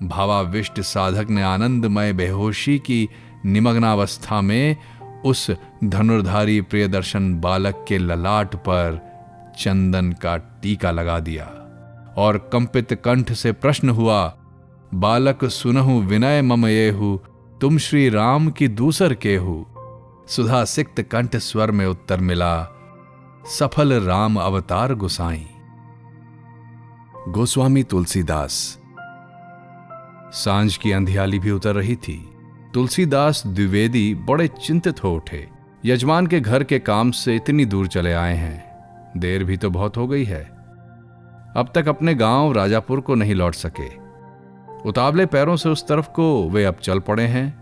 भावाविष्ट साधक ने आनंदमय बेहोशी की निमग्नावस्था में उस धनुर्धारी प्रियदर्शन बालक के ललाट पर चंदन का टीका लगा दिया और कंपित कंठ से प्रश्न हुआ, बालक सुनहु विनय मम येहु, तुम श्री राम की दूसर केहु। सुधा सिक्त कंठ स्वर में उत्तर मिला, सफल राम अवतार गोसाई। गोस्वामी तुलसीदास। सांझ की अंधियाली भी उतर रही थी। तुलसीदास द्विवेदी बड़े चिंतित हो उठे। यजमान के घर के काम से इतनी दूर चले आए हैं, देर भी तो बहुत हो गई है। अब तक अपने गांव राजापुर को नहीं लौट सके। उतावले पैरों से उस तरफ को वे अब चल पड़े हैं,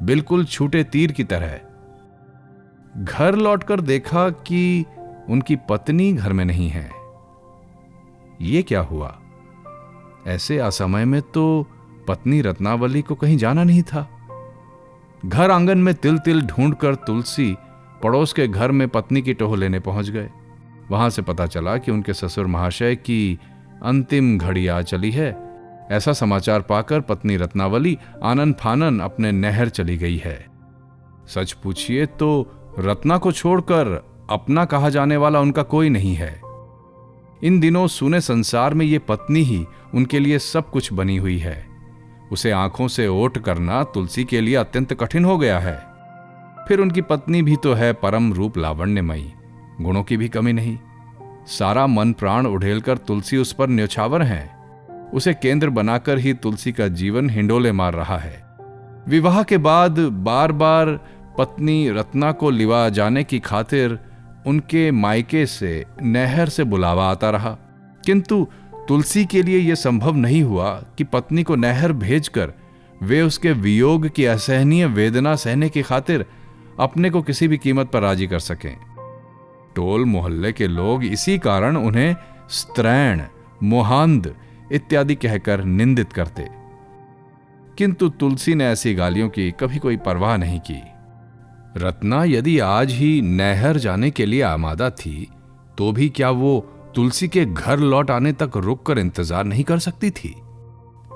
बिल्कुल छूटे तीर की तरह। घर लौटकर देखा कि उनकी पत्नी घर में नहीं है। ये क्या हुआ? ऐसे असमय में तो पत्नी रत्नावली को कहीं जाना नहीं था। घर आंगन में तिल तिल ढूंढकर तुलसी पड़ोस के घर में पत्नी की टोह लेने पहुंच गए। वहां से पता चला कि उनके ससुर महाशय की अंतिम घड़ी आ चली है। ऐसा समाचार पाकर पत्नी रत्नावली आनन फानन अपने नहर चली गई है। सच पूछिए तो रत्ना को छोड़कर अपना कहा जाने वाला उनका कोई नहीं है। इन दिनों सूने संसार में ये पत्नी ही उनके लिए सब कुछ बनी हुई है। उसे आंखों से ओट करना तुलसी के लिए अत्यंत कठिन हो गया है। फिर उनकी पत्नी भी तो है परम रूप लावण्यमयी, गुणों की भी कमी नहीं। सारा मन प्राण उड़ेलकर तुलसी उस पर न्यौछावर है। उसे केंद्र बनाकर ही तुलसी का जीवन हिंडोले मार रहा है। विवाह के बाद बार बार पत्नी रत्ना को लिवा जाने की खातिर उनके मायके से नहर से बुलावा आता रहा, किंतु तुलसी के लिए यह संभव नहीं हुआ कि पत्नी को नहर भेजकर वे उसके वियोग की असहनीय वेदना सहने की खातिर अपने को किसी भी कीमत पर राजी कर सकें। टोल मोहल्ले के लोग इसी कारण उन्हें स्त्रैण, मोहांध इत्यादि कहकर निंदित करते, किंतु तुलसी ने ऐसी गालियों की कभी कोई परवाह नहीं की। रत्ना यदि आज ही नहर जाने के लिए आमादा थी, तो भी क्या वो तुलसी के घर लौट आने तक रुककर इंतजार नहीं कर सकती थी?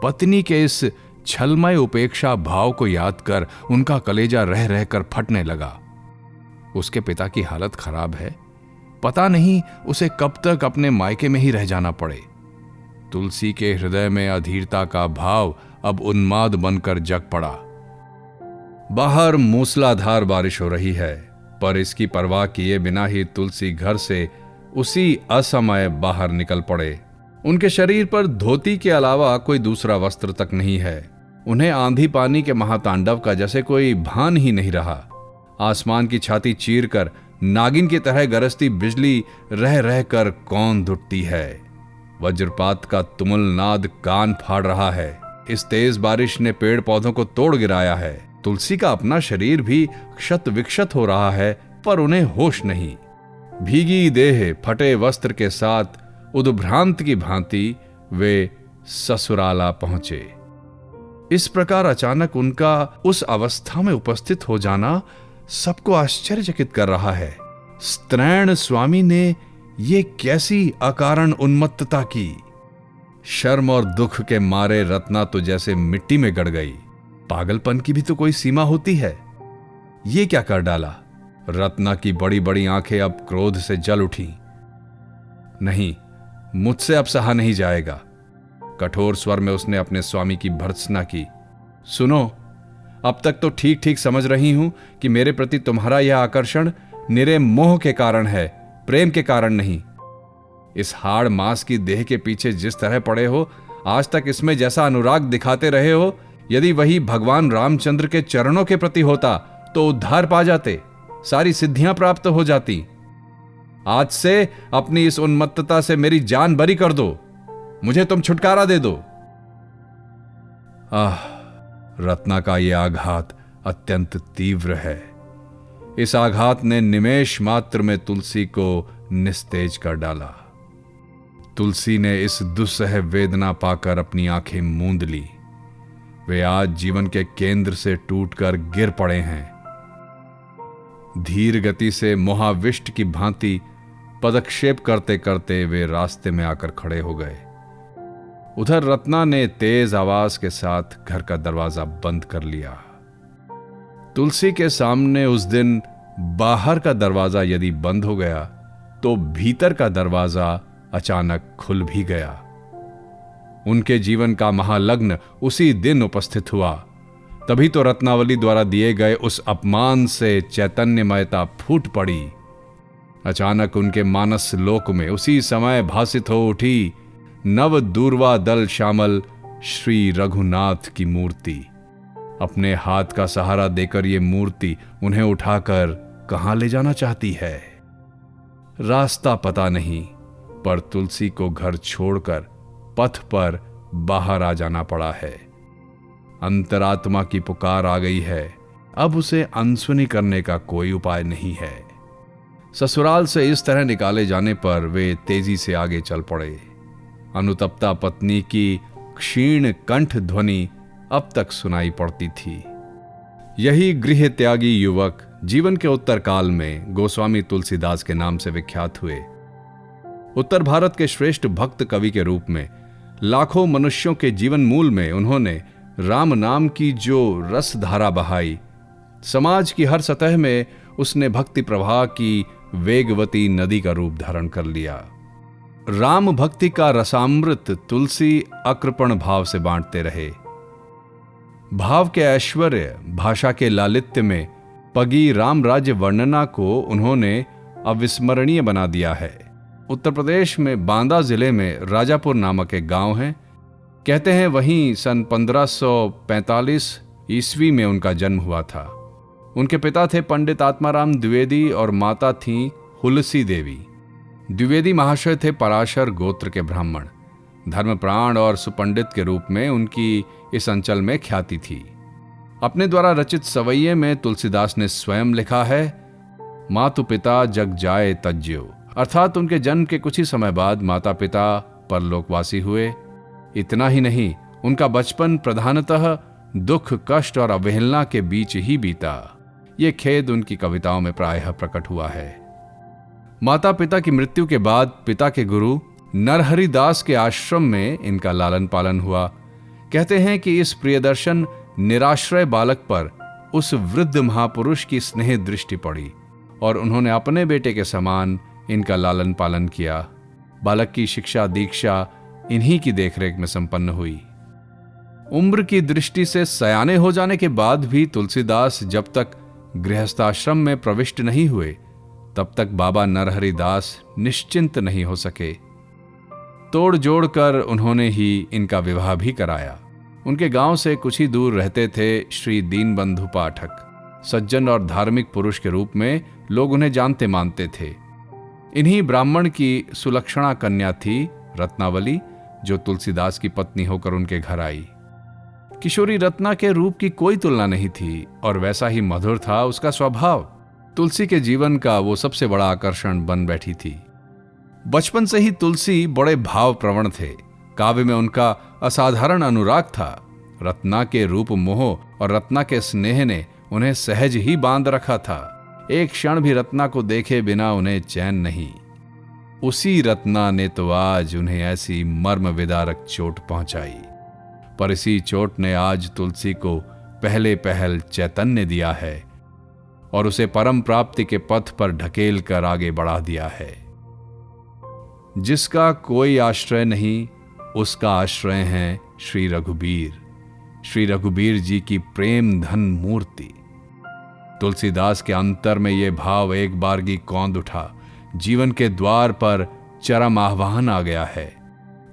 पत्नी के इस छलमय उपेक्षा भाव को याद कर उनका कलेजा रह रहकर फटने लगा। उसके पिता की हालत खराब है, पता नहीं उसे कब तक अपने मायके में ही रह जाना पड़े। तुलसी के हृदय में अधीरता का भाव अब उन्माद बनकर जग पड़ा। बाहर मूसलाधार बारिश हो रही है, पर इसकी परवाह किए बिना ही तुलसी घर से उसी असमय बाहर निकल पड़े। उनके शरीर पर धोती के अलावा कोई दूसरा वस्त्र तक नहीं है। उन्हें आंधी पानी के महातांडव का जैसे कोई भान ही नहीं रहा। आसमान की छाती चीरकर नागिन की तरह गरजती बिजली रह रहकर कौन धुटती है। वज्रपात का तुमुल नाद कान फाड़ रहा है। इस तेज बारिश ने पेड़ पौधों को तोड़ गिराया है। तुलसी का अपना शरीर भी क्षत विक्षत हो रहा है, पर उन्हें होश नहीं। भीगी देह फटे वस्त्र के साथ उद्भ्रांत की भांति वे ससुराला पहुंचे। इस प्रकार अचानक उनका उस अवस्था में उपस्थित हो जाना सबको आश्चर्यचकित कर रहा है। स्त्रैण स्वामी ने ये कैसी अकारण उन्मत्तता की? शर्म और दुख के मारे रत्ना तो जैसे मिट्टी में गड़ गई। पागलपन की भी तो कोई सीमा होती है। ये क्या कर डाला? रत्ना की बड़ी बड़ी आंखें अब क्रोध से जल उठी। नहीं, मुझसे अब सहा नहीं जाएगा। कठोर स्वर में उसने अपने स्वामी की भर्त्सना की। सुनो, अब तक तो ठीक ठीक समझ रही हूं कि मेरे प्रति तुम्हारा यह आकर्षण निरे मोह के कारण है, प्रेम के कारण नहीं। इस हाड़ मांस की देह के पीछे जिस तरह पड़े हो, आज तक इसमें जैसा अनुराग दिखाते रहे हो, यदि वही भगवान रामचंद्र के चरणों के प्रति होता तो उद्धार पा जाते, सारी सिद्धियां प्राप्त हो जाती। आज से अपनी इस उन्मत्तता से मेरी जान बरी कर दो, मुझे तुम छुटकारा दे दो। रत्ना का यह आघात अत्यंत तीव्र है। इस आघात ने निमेष मात्र में तुलसी को निस्तेज कर डाला। तुलसी ने इस दुस्सह वेदना पाकर अपनी आंखें मूंद ली। वे आज जीवन के केंद्र से टूटकर गिर पड़े हैं। धीर गति से मोहाविष्ट की भांति पदक्षेप करते करते वे रास्ते में आकर खड़े हो गए। उधर रत्ना ने तेज आवाज के साथ घर का दरवाजा बंद कर लिया। तुलसी के सामने उस दिन बाहर का दरवाजा यदि बंद हो गया तो भीतर का दरवाजा अचानक खुल भी गया। उनके जीवन का महालग्न उसी दिन उपस्थित हुआ। तभी तो रत्नावली द्वारा दिए गए उस अपमान से चैतन्यमयता फूट पड़ी। अचानक उनके मानस लोक में उसी समय भासित हो उठी नव दूर्वा दल शामल श्री रघुनाथ की मूर्ति। अपने हाथ का सहारा देकर ये मूर्ति उन्हें उठाकर कहां ले जाना चाहती है, रास्ता पता नहीं, पर तुलसी को घर छोड़कर पथ पर बाहर आ जाना पड़ा है। अंतरात्मा की पुकार आ गई है, अब उसे अनसुनी करने का कोई उपाय नहीं है। ससुराल से इस तरह निकाले जाने पर वे तेजी से आगे चल पड़े। अनुतप्ता पत्नी की क्षीण कंठ ध्वनि अब तक सुनाई पड़ती थी। यही गृह त्यागी युवक जीवन के उत्तर काल में गोस्वामी तुलसीदास के नाम से विख्यात हुए। उत्तर भारत के श्रेष्ठ भक्त कवि के रूप में लाखों मनुष्यों के जीवन मूल में उन्होंने राम नाम की जो रस धारा बहाई, समाज की हर सतह में उसने भक्ति प्रवाह की वेगवती नदी का रूप धारण कर लिया। राम भक्ति का रसामृत तुलसी अकृपण भाव से बांटते रहे। भाव के ऐश्वर्य, भाषा के लालित्य में पगी राम राज्य वर्णना को उन्होंने अविस्मरणीय बना दिया है। उत्तर प्रदेश में बांदा जिले में राजापुर नामक एक गांव है। कहते हैं वहीं सन 1545 ईस्वी में उनका जन्म हुआ था। उनके पिता थे पंडित आत्माराम द्विवेदी और माता थीं हुलसी देवी। द्विवेदी महाशय थे पराशर गोत्र के ब्राह्मण। धर्मप्राण और सुपंडित के रूप में उनकी इस अंचल में ख्याति थी। अपने द्वारा रचित सवैये में तुलसीदास ने स्वयं लिखा है, मातु पिता जग जाए तज्यो, अर्थात उनके जन्म के कुछ ही समय बाद माता पिता परलोकवासी हुए। इतना ही नहीं, उनका बचपन प्रधानतः दुख, कष्ट और अवहेलना के बीच ही बीता। ये खेद उनकी कविताओं में प्रायः प्रकट हुआ है। माता पिता की मृत्यु के बाद पिता के गुरु नरहरि दास के आश्रम में इनका लालन पालन हुआ। कहते हैं कि इस प्रियदर्शन निराश्रय बालक पर उस वृद्ध महापुरुष की स्नेह दृष्टि पड़ी और उन्होंने अपने बेटे के समान इनका लालन पालन किया। बालक की शिक्षा दीक्षा इन्हीं की देखरेख में संपन्न हुई। उम्र की दृष्टि से सयाने हो जाने के बाद भी तुलसीदास जब तक गृहस्थाश्रम में प्रविष्ट नहीं हुए तब तक बाबा नरहरि दास निश्चिंत नहीं हो सके। तोड़ जोड़ कर उन्होंने ही इनका विवाह भी कराया। उनके गांव से कुछ ही दूर रहते थे श्री दीनबंधु पाठक। सज्जन और धार्मिक पुरुष के रूप में लोग उन्हें जानते मानते थे। इन्हीं ब्राह्मण की सुलक्षणा कन्या थी रत्नावली, जो तुलसीदास की पत्नी होकर उनके घर आई। किशोरी रत्ना के रूप की कोई तुलना नहीं थी और वैसा ही मधुर था उसका स्वभाव। तुलसी के जीवन का वो सबसे बड़ा आकर्षण बन बैठी थी। बचपन से ही तुलसी बड़े भाव प्रवण थे। काव्य में उनका असाधारण अनुराग था। रत्ना के रूप मोह और रत्ना के स्नेह ने उन्हें सहज ही बांध रखा था। एक क्षण भी रत्ना को देखे बिना उन्हें चैन नहीं। उसी रत्ना ने तो आज उन्हें ऐसी मर्म विदारक चोट पहुंचाई। पर इसी चोट ने आज तुलसी को पहले पहल चैतन्य दिया है और उसे परम प्राप्ति के पथ पर ढकेल कर आगे बढ़ा दिया है। जिसका कोई आश्रय नहीं, उसका आश्रय है श्री रघुबीर। श्री रघुबीर जी की प्रेम धन मूर्ति। तुलसीदास के अंतर में यह भाव एक बारगी कौंध उठा। जीवन के द्वार पर चरम आह्वान आ गया है।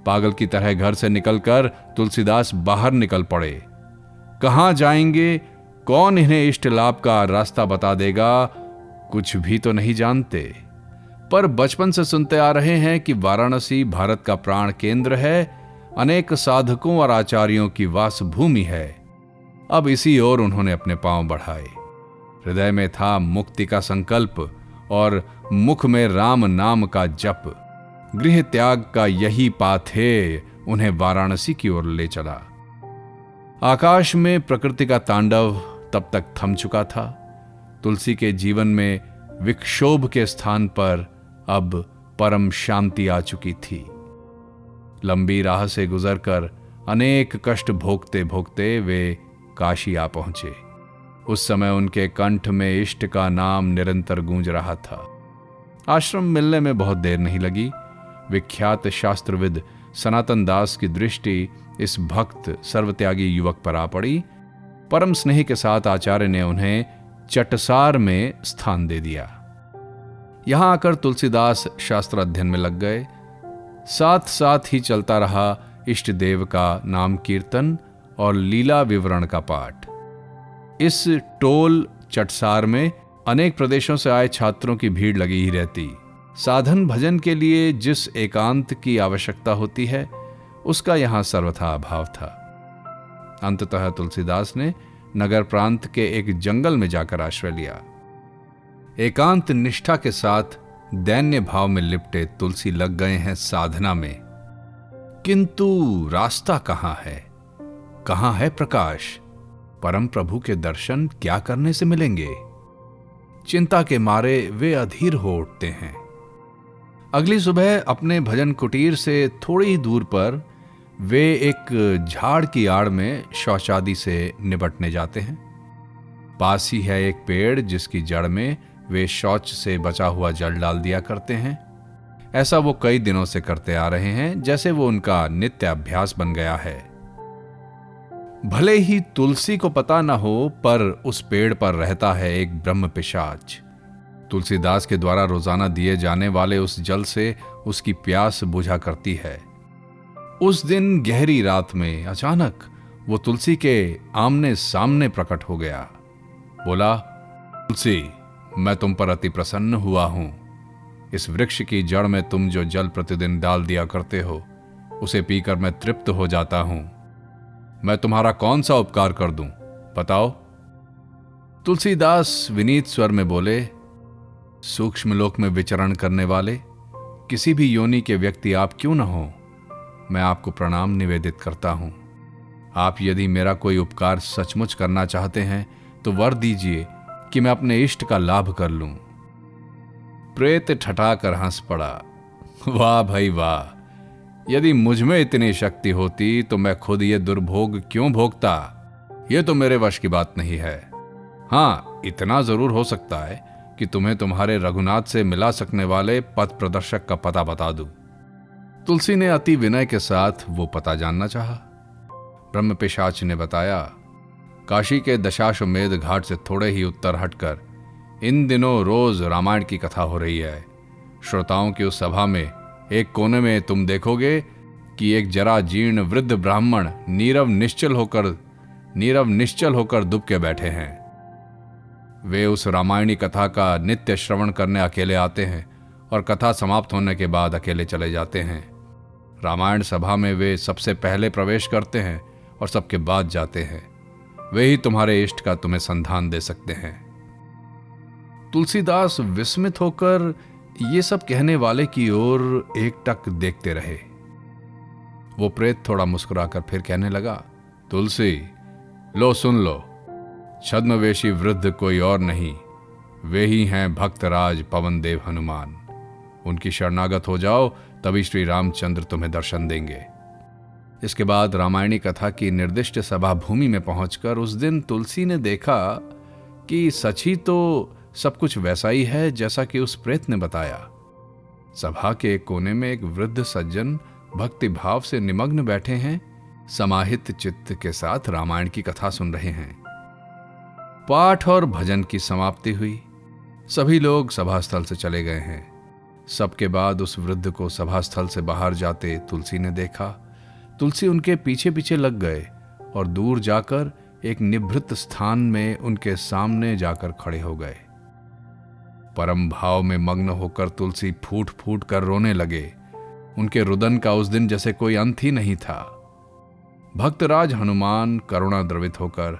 पागल की तरह घर से निकलकर तुलसीदास बाहर निकल पड़े। कहां जाएंगे, कौन इन्हें इष्ट लाभ का रास्ता बता देगा, कुछ भी तो नहीं जानते। पर बचपन से सुनते आ रहे हैं कि वाराणसी भारत का प्राण केंद्र है, अनेक साधकों और आचार्यों की वासभूमि है। अब इसी ओर उन्होंने अपने पांव बढ़ाए। हृदय में था मुक्ति का संकल्प और मुख में राम नाम का जप। गृह त्याग का यही पाथेय उन्हें वाराणसी की ओर ले चला। आकाश में प्रकृति का तांडव तब तक थम चुका था। तुलसी के जीवन में विक्षोभ के स्थान पर अब परम शांति आ चुकी थी। लंबी राह से गुजरकर अनेक कष्ट भोगते भोगते वे काशी आ पहुंचे। उस समय उनके कंठ में इष्ट का नाम निरंतर गूंज रहा था। आश्रम मिलने में बहुत देर नहीं लगी। विख्यात शास्त्रविद सनातन दास की दृष्टि इस भक्त सर्वत्यागी युवक पर आ पड़ी। परम स्नेह के साथ आचार्य ने उन्हें चटसार में स्थान दे दिया। यहां आकर तुलसीदास शास्त्र अध्ययन में लग गए। साथ साथ ही चलता रहा इष्ट देव का नाम कीर्तन और लीला विवरण का पाठ। इस टोल चटसार में अनेक प्रदेशों से आए छात्रों की भीड़ लगी ही रहती। साधन भजन के लिए जिस एकांत की आवश्यकता होती है उसका यहां सर्वथा अभाव था। अंततः तुलसीदास ने नगर प्रांत के एक जंगल में जाकर आश्रय लिया। एकांत निष्ठा के साथ दैन्य भाव में लिपटे तुलसी लग गए हैं साधना में। किंतु रास्ता कहां है, कहां है प्रकाश? परम प्रभु के दर्शन क्या करने से मिलेंगे? चिंता के मारे वे अधीर हो उठते हैं। अगली सुबह अपने भजन कुटीर से थोड़ी ही दूर पर वे एक झाड़ की आड़ में शौचादि से निपटने जाते हैं। पास ही है एक पेड़ जिसकी जड़ में वे शौच से बचा हुआ जल डाल दिया करते हैं। ऐसा वो कई दिनों से करते आ रहे हैं, जैसे वो उनका नित्य अभ्यास बन गया है। भले ही तुलसी को पता न हो, पर उस पेड़ पर रहता है एक ब्रह्म पिशाच। तुलसीदास के द्वारा रोजाना दिए जाने वाले उस जल से उसकी प्यास बुझा करती है। उस दिन गहरी रात में अचानक वो तुलसी के आमने सामने प्रकट हो गया। बोला, तुलसी, मैं तुम पर अति प्रसन्न हुआ हूं। इस वृक्ष की जड़ में तुम जो जल प्रतिदिन डाल दिया करते हो, उसे पीकर मैं तृप्त हो जाता हूं। मैं तुम्हारा कौन सा उपकार कर दूं, बताओ। तुलसीदास विनीत स्वर में बोले, सूक्ष्म लोक में विचरण करने वाले किसी भी योनि के व्यक्ति आप क्यों न हो, मैं आपको प्रणाम निवेदित करता हूं। आप यदि मेरा कोई उपकार सचमुच करना चाहते हैं तो वर दीजिए कि मैं अपने इष्ट का लाभ कर लूं। प्रेत ठठाकर हंस पड़ा। वाह भाई वाह, यदि मुझ में इतनी शक्ति होती तो मैं खुद ये दुर्भोग क्यों भोगता। ये तो मेरे वश की बात नहीं है। हां, इतना जरूर हो सकता है कि तुम्हें तुम्हारे रघुनाथ से मिला सकने वाले पथ प्रदर्शक का पता बता दूं। तुलसी ने अति विनय के साथ वो पता जानना चाहा। ब्रह्म पिशाच ने बताया, काशी के दशाश्वमेध घाट से थोड़े ही उत्तर हटकर इन दिनों रोज रामायण की कथा हो रही है। श्रोताओं की उस सभा में एक कोने में तुम देखोगे कि एक जरा जीर्ण वृद्ध ब्राह्मण नीरव निश्चल होकर दुबके बैठे हैं। वे उस रामायणी कथा का नित्य श्रवण करने अकेले आते हैं और कथा समाप्त होने के बाद अकेले चले जाते हैं। रामायण सभा में वे सबसे पहले प्रवेश करते हैं और सबके बाद जाते हैं। वे ही तुम्हारे इष्ट का तुम्हें संधान दे सकते हैं। तुलसीदास विस्मित होकर ये सब कहने वाले की ओर एकटक देखते रहे। वो प्रेत थोड़ा मुस्कुराकर फिर कहने लगा, तुलसी, लो सुन लो। छद्मवेशी वृद्ध कोई और नहीं, वे ही हैं भक्तराज पवन देव हनुमान। उनकी शरणागत हो जाओ, तभी श्री रामचंद्र तुम्हें दर्शन देंगे। इसके बाद रामायणी कथा की निर्दिष्ट सभा भूमि में पहुंचकर उस दिन तुलसी ने देखा कि सच ही तो सब कुछ वैसा ही है जैसा कि उस प्रेत ने बताया। सभा के एक कोने में एक वृद्ध सज्जन भक्ति भाव से निमग्न बैठे हैं, समाहित चित्त के साथ रामायण की कथा सुन रहे हैं। पाठ और भजन की समाप्ति हुई। सभी लोग सभास्थल से चले गए हैं। सबके बाद उस वृद्ध को सभास्थल से बाहर जाते तुलसी ने देखा। तुलसी उनके पीछे पीछे लग गए और दूर जाकर एक निभृत स्थान में उनके सामने जाकर खड़े हो गए। परम भाव में मग्न होकर तुलसी फूट फूट कर रोने लगे। उनके रुदन का उस दिन जैसे कोई अंत ही नहीं था। भक्तराज हनुमान करुणा द्रवित होकर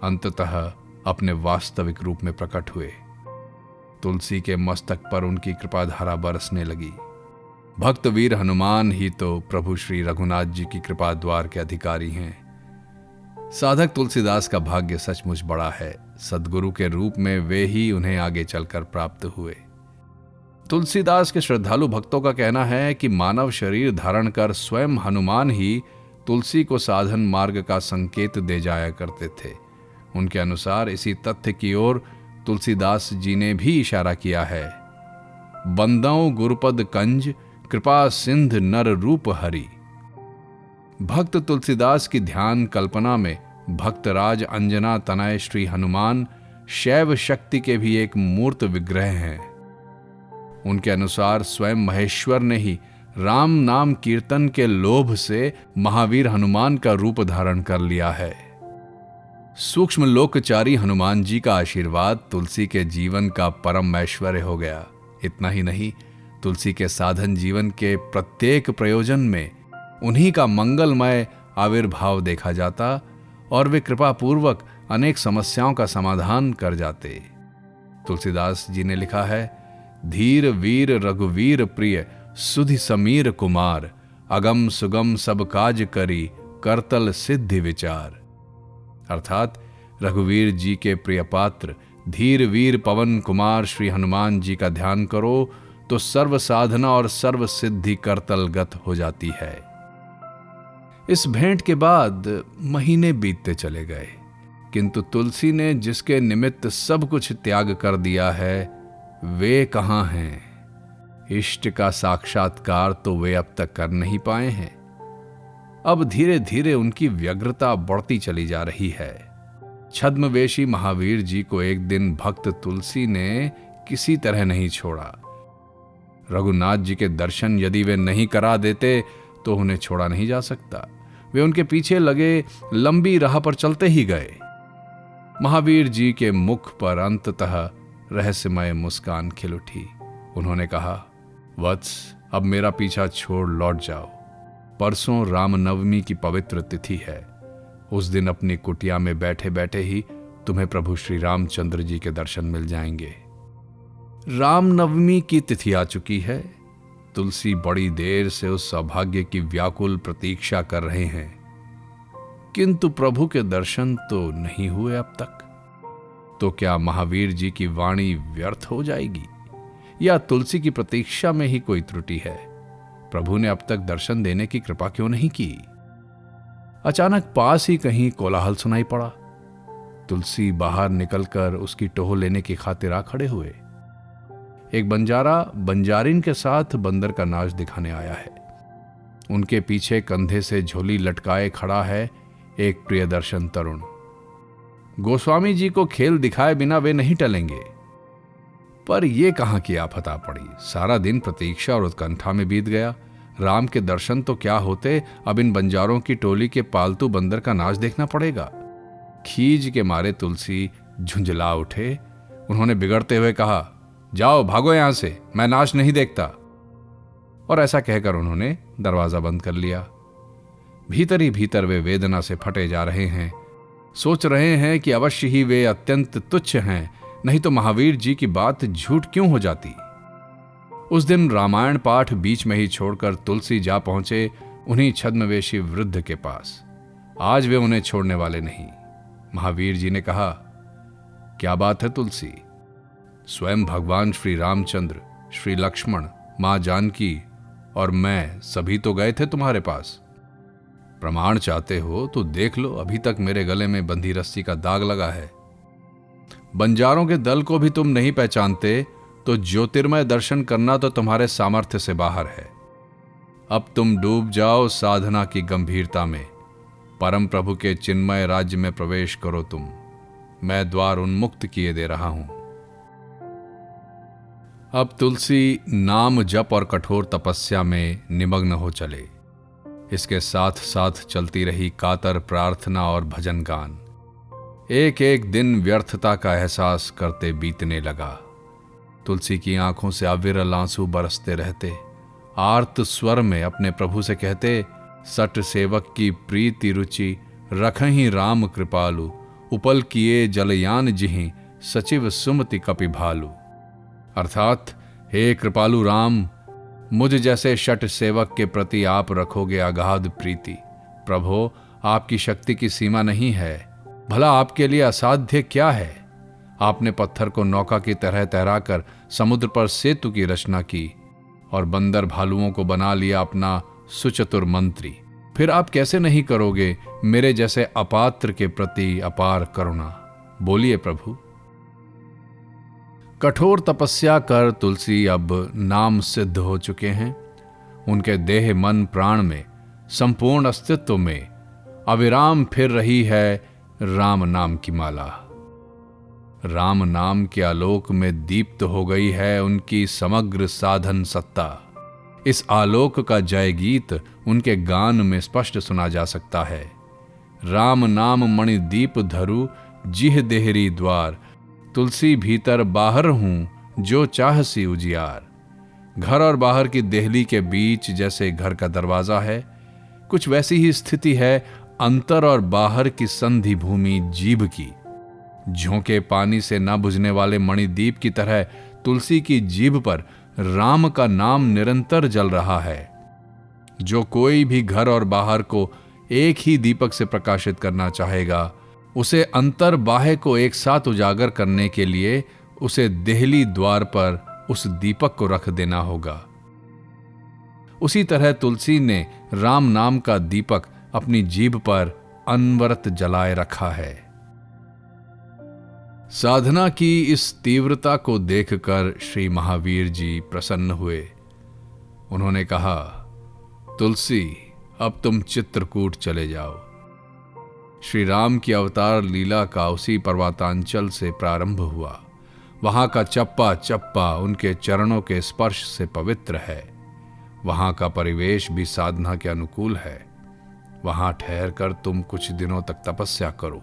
अंततः अपने वास्तविक रूप में प्रकट हुए। तुलसी के मस्तक पर उनकी कृपाधारा बरसने लगी। भक्त वीर हनुमान ही तो प्रभु श्री रघुनाथ जी की कृपा द्वार के अधिकारी हैं। साधक तुलसीदास का भाग्य सचमुच बड़ा है। सद्गुरु के रूप में वे ही उन्हें आगे चलकर प्राप्त हुए। तुलसीदास के श्रद्धालु भक्तों का कहना है कि मानव शरीर धारण कर स्वयं हनुमान ही तुलसी को साधन मार्ग का संकेत दे जाया करते थे। उनके अनुसार इसी तथ्य की ओर तुलसीदास जी ने भी इशारा किया है। बंदौ गुरुपद कंज कृपा सिंध नर रूप हरि। भक्त तुलसीदास की ध्यान कल्पना में भक्तराज अंजना तनय श्री हनुमान शैव शक्ति के भी एक मूर्त विग्रह हैं। उनके अनुसार स्वयं महेश्वर ने ही राम नाम कीर्तन के लोभ से महावीर हनुमान का रूप धारण कर लिया है। सूक्ष्म लोकचारी हनुमान जी का आशीर्वाद तुलसी के जीवन का परम ऐश्वर्य हो गया। इतना ही नहीं, तुलसी के साधन जीवन के प्रत्येक प्रयोजन में उन्हीं का मंगलमय आविर्भाव देखा जाता और वे कृपा पूर्वक अनेक समस्याओं का समाधान कर जाते। तुलसीदास जी ने लिखा है, धीर वीर रघुवीर प्रिय सुधि समीर कुमार, अगम सुगम सब काज करी करतल सिद्धि विचार। अर्थात रघुवीर जी के प्रिय पात्र धीर वीर पवन कुमार श्री हनुमान जी का ध्यान करो तो सर्व साधना और सर्व सिद्धि करतलगत हो जाती है। इस भेंट के बाद महीने बीतते चले गए, किंतु तुलसी ने जिसके निमित्त सब कुछ त्याग कर दिया है वे कहाँ हैं? इष्ट का साक्षात्कार तो वे अब तक कर नहीं पाए हैं। अब धीरे धीरे उनकी व्यग्रता बढ़ती चली जा रही है। छद्मवेशी महावीर जी को एक दिन भक्त तुलसी ने किसी तरह नहीं छोड़ा। रघुनाथ जी के दर्शन यदि वे नहीं करा देते तो उन्हें छोड़ा नहीं जा सकता। वे उनके पीछे लगे लंबी राह पर चलते ही गए। महावीर जी के मुख पर अंततः रहस्यमय मुस्कान खिल उठी। उन्होंने कहा, वत्स, अब मेरा पीछा छोड़ लौट जाओ। परसों रामनवमी की पवित्र तिथि है। उस दिन अपनी कुटिया में बैठे बैठे ही तुम्हें प्रभु श्री रामचंद्र जी के दर्शन मिल जाएंगे। रामनवमी की तिथि आ चुकी है। तुलसी बड़ी देर से उस सौभाग्य की व्याकुल प्रतीक्षा कर रहे हैं, किंतु प्रभु के दर्शन तो नहीं हुए अब तक। तो क्या महावीर जी की वाणी व्यर्थ हो जाएगी या तुलसी की प्रतीक्षा में ही कोई त्रुटि है? प्रभु ने अब तक दर्शन देने की कृपा क्यों नहीं की? अचानक पास ही कहीं कोलाहल सुनाई पड़ा। तुलसी बाहर निकलकर उसकी टोह लेने की खातिर आ खड़े हुए। एक बंजारा बंजारिन के साथ बंदर का नाच दिखाने आया है। उनके पीछे कंधे से झोली लटकाए खड़ा है एक प्रियदर्शन तरुण। गोस्वामी जी को खेल दिखाए बिना वे नहीं टलेंगे। पर यह कहां की आफत आ पड़ी। सारा दिन प्रतीक्षा और उत्कंठा में बीत गया। राम के दर्शन तो क्या होते, अब इन बंजारों की टोली के पालतू बंदर का नाच देखना पड़ेगा। खीज के मारे तुलसी झुंझला उठे। उन्होंने बिगड़ते हुए कहा, जाओ भागो यहां से, मैं नाच नहीं देखता। और ऐसा कहकर उन्होंने दरवाजा बंद कर लिया। भीतर ही भीतर वे वेदना से फटे जा रहे हैं। सोच रहे हैं कि अवश्य ही वे अत्यंत तुच्छ हैं, नहीं तो महावीर जी की बात झूठ क्यों हो जाती। उस दिन रामायण पाठ बीच में ही छोड़कर तुलसी जा पहुंचे उन्हीं छद्मवेशी वृद्ध के पास। आज वे उन्हें छोड़ने वाले नहीं। महावीर जी ने कहा, क्या बात है तुलसी? स्वयं भगवान श्री रामचंद्र, श्री लक्ष्मण, मां जानकी और मैं सभी तो गए थे तुम्हारे पास। प्रमाण चाहते हो तो देख लो, अभी तक मेरे गले में बंधी रस्सी का दाग लगा है। बंजारों के दल को भी तुम नहीं पहचानते तो ज्योतिर्मय दर्शन करना तो तुम्हारे सामर्थ्य से बाहर है। अब तुम डूब जाओ साधना की गंभीरता में। परम प्रभु के चिन्मय राज्य में प्रवेश करो तुम। मैं द्वार उन्मुक्त किए दे रहा हूं। अब तुलसी नाम जप और कठोर तपस्या में निमग्न हो चले। इसके साथ साथ चलती रही कातर प्रार्थना और भजन गान। एक एक दिन व्यर्थता का एहसास करते बीतने लगा। तुलसी की आंखों से अविरल आंसू बरसते रहते। आर्त स्वर में अपने प्रभु से कहते, सट सेवक की प्रीति रुचि रखहीं राम कृपालु, उपल किए जलयान जिहि सचिव सुमति कपिभालु। अर्थात, हे कृपालु राम, मुझ जैसे शट सेवक के प्रति आप रखोगे अगाध प्रीति। प्रभो, आपकी शक्ति की सीमा नहीं है। भला आपके लिए असाध्य क्या है? आपने पत्थर को नौका की तरह तैराकर समुद्र पर सेतु की रचना की और बंदर भालुओं को बना लिया अपना सुचतुर मंत्री। फिर आप कैसे नहीं करोगे मेरे जैसे अपात्र के प्रति अपार करुणा? बोलिए प्रभु। कठोर तपस्या कर तुलसी अब नाम सिद्ध हो चुके हैं। उनके देह मन प्राण में, संपूर्ण अस्तित्व में अविराम फिर रही है राम नाम की माला। राम नाम के आलोक में दीप्त हो गई है उनकी समग्र साधन सत्ता। इस आलोक का जय गीत उनके गान में स्पष्ट सुना जा सकता है। राम नाम मणि दीप धरु जिह देहरी द्वार, तुलसी भीतर बाहर हूं जो चाहसी उजियार। घर और बाहर की देहली के बीच जैसे घर का दरवाजा है, कुछ वैसी ही स्थिति है अंतर और बाहर की संधि भूमि जीभ की। झोंके पानी से न बुझने वाले मणिदीप की तरह तुलसी की जीभ पर राम का नाम निरंतर जल रहा है। जो कोई भी घर और बाहर को एक ही दीपक से प्रकाशित करना चाहेगा, उसे अंतर बाह्य को एक साथ उजागर करने के लिए उसे देहली द्वार पर उस दीपक को रख देना होगा। उसी तरह तुलसी ने राम नाम का दीपक अपनी जीभ पर अनवरत जलाए रखा है। साधना की इस तीव्रता को देखकर श्री महावीर जी प्रसन्न हुए। उन्होंने कहा, तुलसी अब तुम चित्रकूट चले जाओ। श्री राम की अवतार लीला का उसी पर्वतांचल से प्रारंभ हुआ। वहां का चप्पा चप्पा उनके चरणों के स्पर्श से पवित्र है। वहां का परिवेश भी साधना के अनुकूल है। वहां ठहरकर तुम कुछ दिनों तक तपस्या करो।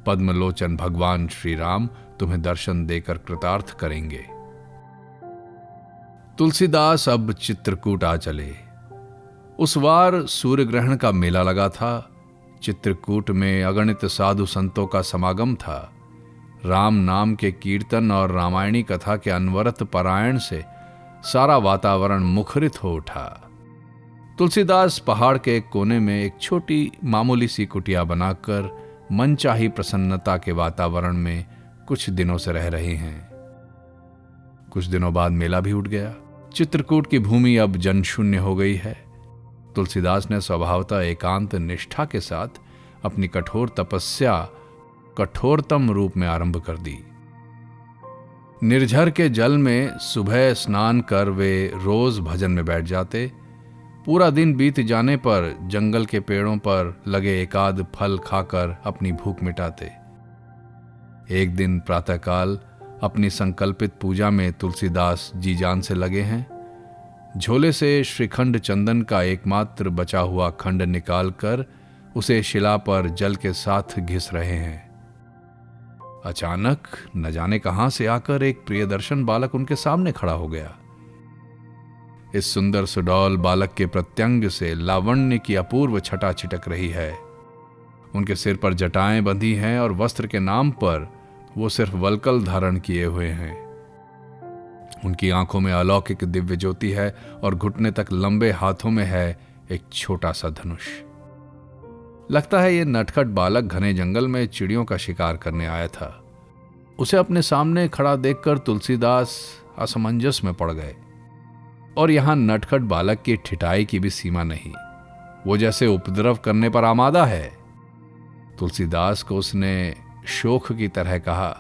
पद्मलोचन भगवान श्री राम तुम्हें दर्शन देकर कृतार्थ करेंगे। तुलसीदास अब चित्रकूट आ चले। उस वार सूर्य ग्रहण का मेला लगा था। चित्रकूट में अगणित साधु संतों का समागम था। राम नाम के कीर्तन और रामायणी कथा के अनवरत पारायण से सारा वातावरण मुखरित हो उठा। तुलसीदास पहाड़ के एक कोने में एक छोटी मामूली सी कुटिया बनाकर मनचाही प्रसन्नता के वातावरण में कुछ दिनों से रह रहे हैं। कुछ दिनों बाद मेला भी उठ गया। चित्रकूट की भूमि अब जनशून्य हो गई है। तुलसीदास ने स्वभावतः एकांत निष्ठा के साथ अपनी कठोर तपस्या कठोरतम रूप में आरंभ कर दी। निर्झर के जल में सुबह स्नान कर वे रोज भजन में बैठ जाते। पूरा दिन बीत जाने पर जंगल के पेड़ों पर लगे एकाध फल खाकर अपनी भूख मिटाते। एक दिन प्रातःकाल अपनी संकल्पित पूजा में तुलसीदास जी जान से लगे हैं। झोले से श्रीखंड चंदन का एकमात्र बचा हुआ खंड निकालकर उसे शिला पर जल के साथ घिस रहे हैं। अचानक न जाने कहां से आकर एक प्रियदर्शन बालक उनके सामने खड़ा हो गया। इस सुंदर सुडौल बालक के प्रत्यंग से लावण्य की अपूर्व छटा छिटक रही है। उनके सिर पर जटाएं बंधी हैं और वस्त्र के नाम पर वो सिर्फ वल्कल धारण किए हुए हैं। उनकी आंखों में अलौकिक दिव्य ज्योति है और घुटने तक लंबे हाथों में है एक छोटा सा धनुष। लगता है ये नटखट बालक घने जंगल में चिड़ियों का शिकार करने आया था। उसे अपने सामने खड़ा देखकर तुलसीदास असमंजस में पड़ गए। और यहां नटखट बालक की ठिठाई की भी सीमा नहीं। वो जैसे उपद्रव करने पर आमादा है। तुलसीदास को उसने शोक की तरह कहा,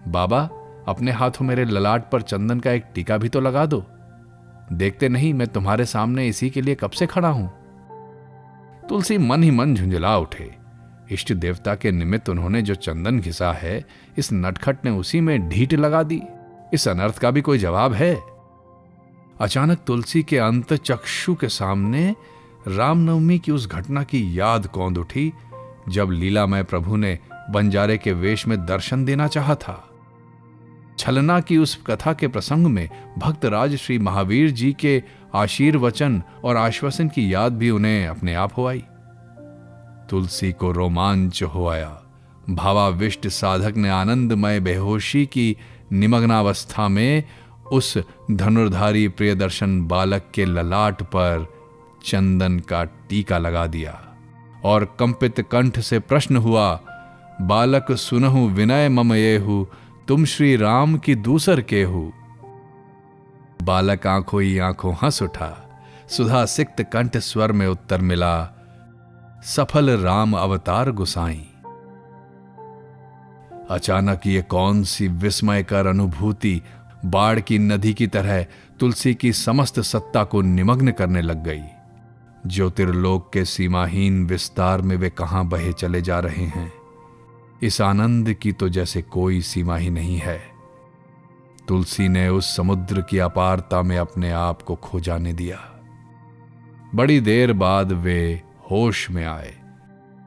बाबा अपने हाथों मेरे ललाट पर चंदन का एक टीका भी तो लगा दो। देखते नहीं मैं तुम्हारे सामने इसी के लिए कब से खड़ा हूं। तुलसी मन ही मन झुंझला उठे। इष्ट देवता के निमित्त उन्होंने जो चंदन घिसा है, इस नटखट ने उसी में ढीठ लगा दी। इस अनर्थ का भी कोई जवाब है? अचानक तुलसी के अंत चक्षु के सामने रामनवमी की उस घटना की याद कौंध उठी जब लीलामय प्रभु ने बंजारे के वेश में दर्शन देना चाहा था। छलना की उस कथा के प्रसंग में भक्तराज श्री महावीर जी के आशीर्वचन और आश्वासन की याद भी उन्हें अपने आप हो आई। तुलसी को रोमांच हो आया। भावाविष्ट साधक ने आनंदमय बेहोशी की निमग्नावस्था में उस धनुर्धारी प्रियदर्शन बालक के ललाट पर चंदन का टीका लगा दिया और कंपित कंठ से प्रश्न हुआ, बालक सुनहु विनय मम येहु, तुम श्री राम की दूसर केहू। बालक आंखों ही आंखों हंस उठा, सुधा सिक्त कंठ स्वर में उत्तर मिला, सफल राम अवतार गुसाई। अचानक ये कौन सी विस्मयकर अनुभूति बाढ़ की नदी की तरह तुलसी की समस्त सत्ता को निमग्न करने लग गई। ज्योतिर्लोक के सीमाहीन विस्तार में वे कहां बहे चले जा रहे हैं। इस आनंद की तो जैसे कोई सीमा ही नहीं है। तुलसी ने उस समुद्र की अपारता में अपने आप को खो जाने दिया। बड़ी देर बाद वे होश में आए,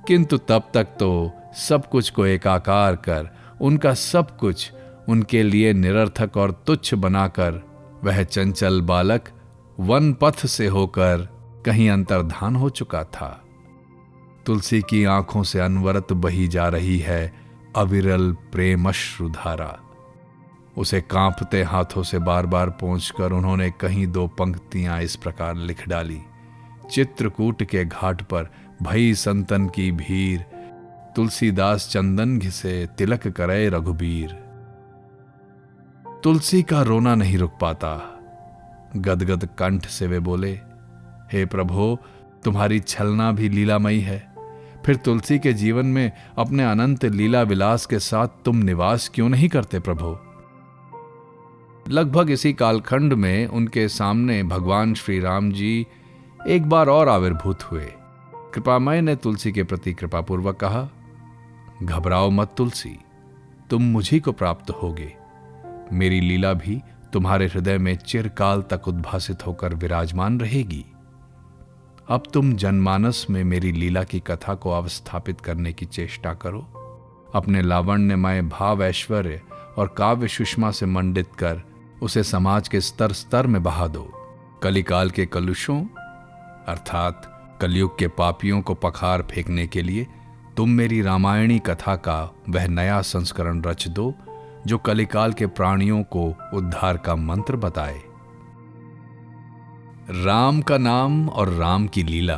किंतु तब तक तो सब कुछ को एकाकार कर, उनका सब कुछ उनके लिए निरर्थक और तुच्छ बनाकर वह चंचल बालक वन पथ से होकर कहीं अंतर्धान हो चुका था। तुलसी की आंखों से अनवरत बही जा रही है अविरल प्रेमश्रुधारा। उसे कांपते हाथों से बार बार पोंछकर उन्होंने कहीं दो पंक्तियां इस प्रकार लिख डाली। चित्रकूट के घाट पर भई संतन की भीर, तुलसीदास चंदन घिसे तिलक करे रघुबीर। तुलसी का रोना नहीं रुक पाता। गदगद कंठ से वे बोले, हे प्रभो, तुम्हारी छलना भी लीलामयी है, फिर तुलसी के जीवन में अपने अनंत लीला विलास के साथ तुम निवास क्यों नहीं करते प्रभो। लगभग इसी कालखंड में उनके सामने भगवान श्री राम जी एक बार और आविर्भूत हुए। कृपामय ने तुलसी के प्रति कृपापूर्वक कहा, घबराओ मत तुलसी, तुम मुझी को प्राप्त होगे। मेरी लीला भी तुम्हारे हृदय में चिरकाल तक उद्भासित होकर विराजमान रहेगी। अब तुम जनमानस में मेरी लीला की कथा को अवस्थापित करने की चेष्टा करो। अपने लावण्यमय भाव ऐश्वर्य और काव्य सुषमा से मंडित कर उसे समाज के स्तर स्तर में बहा दो। कलिकाल के कलुषों अर्थात कलयुग के पापियों को पखार फेंकने के लिए तुम मेरी रामायणी कथा का वह नया संस्करण रच दो जो कलिकाल के प्राणियों को उद्धार का मंत्र बताए। राम का नाम और राम की लीला,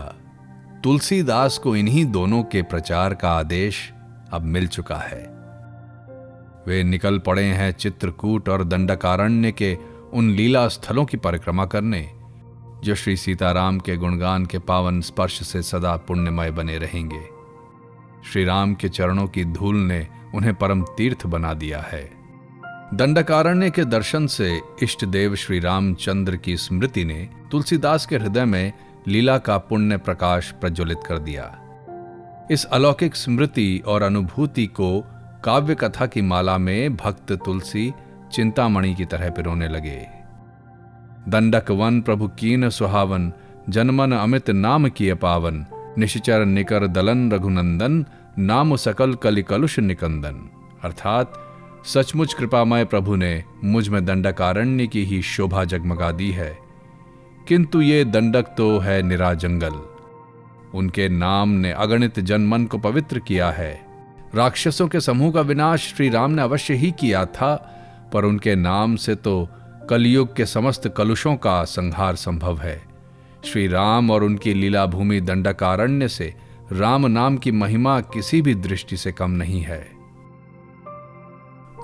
तुलसीदास को इन्हीं दोनों के प्रचार का आदेश अब मिल चुका है। वे निकल पड़े हैं चित्रकूट और दंडकारण्य के उन लीला स्थलों की परिक्रमा करने जो श्री सीताराम के गुणगान के पावन स्पर्श से सदा पुण्यमय बने रहेंगे। श्री राम के चरणों की धूल ने उन्हें परम तीर्थ बना दिया है। दंडकारण्य के दर्शन से इष्ट देव श्री रामचंद्र की स्मृति ने तुलसीदास के हृदय में लीला का पुण्य प्रकाश प्रज्वलित कर दिया। इस अलौकिक स्मृति और अनुभूति को काव्य कथा की माला में भक्त तुलसी चिंतामणि की तरह पिरोने लगे। दंडक वन प्रभु कीन सुहावन, जनमन अमित नाम किए पावन, निश्चर निकर दलन रघुनंदन, नाम सकल कलि कलुष निकंदन। अर्थात सचमुच कृपामय प्रभु ने मुझ में दंडकारण्य की ही शोभा जगमगा दी है, किंतु ये दंडक तो है निरा जंगल। उनके नाम ने अगणित जनमन को पवित्र किया है। राक्षसों के समूह का विनाश श्री राम ने अवश्य ही किया था, पर उनके नाम से तो कलयुग के समस्त कलुषों का संहार संभव है। श्री राम और उनकी लीला भूमि दंडकारण्य से राम नाम की महिमा किसी भी दृष्टि से कम नहीं है।